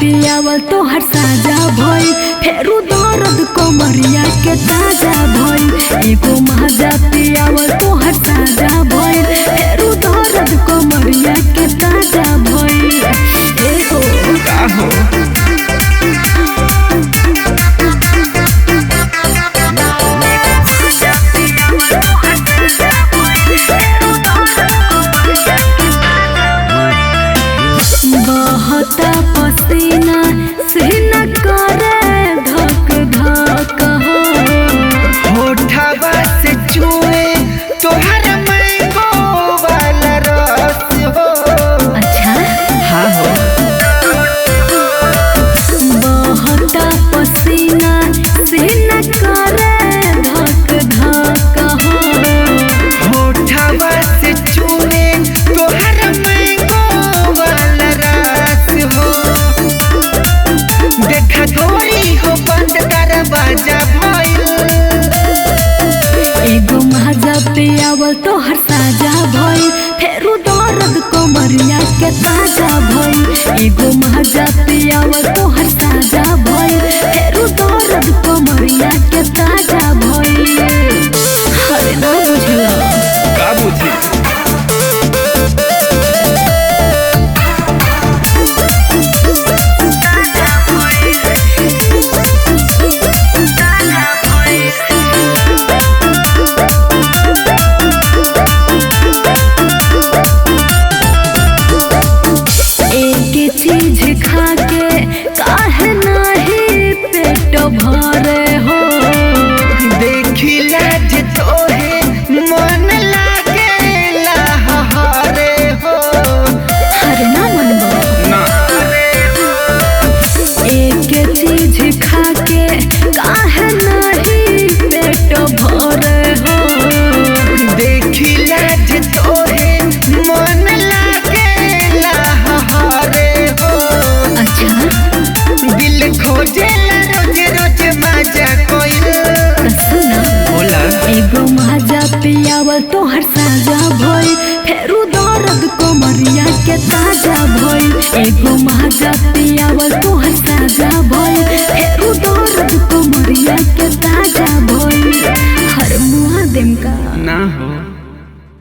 पियावल तोहर साजा भइल, फेरू दर्द कमरिया के ताजा भइल। एगो माजा पियावल तोहर साजा भइल, फेरू दर्द कमरिया के ताजा भइल। एगो का हो बहता पसीना सीना करे धक धक हो, होठवा से चुए तोहर मैंगो वाला रस हो। अच्छा हाँ हो बहता पसीना सीना करे धक धक हो, होठवा से चुए तोहर मैंगो वाला रस हो। देखा गोरी हो बंद दरवाजा भइल। एगो माजा पियावल तोहर साजा भइल, फेरू दर्द कमरिया के ताजा भइल। एगो माजा पियावल तोहर साजा भइल, फेरू दर्द कमरिया के ताजा भइल। अरे ना बुझला का बुझी एक चीज खा के काहे नाही पेट भरे हो। देखिला जे तोहे मन लागेला हरे हो। अरे ना मनबो ना एक चीज खा के काहे नाही पेट भरे हो। देखिला जे तोहे मन लागेला हरे हो। अच्छा दिल खोजेला रोज रोज मजा कोइल। सुना बोला एगो माजा पियावल तोहर साजा भइल, फेरू दर्द कमरिया के ताजा भइल। एगो माजा पियावल तोहर साजा भइल,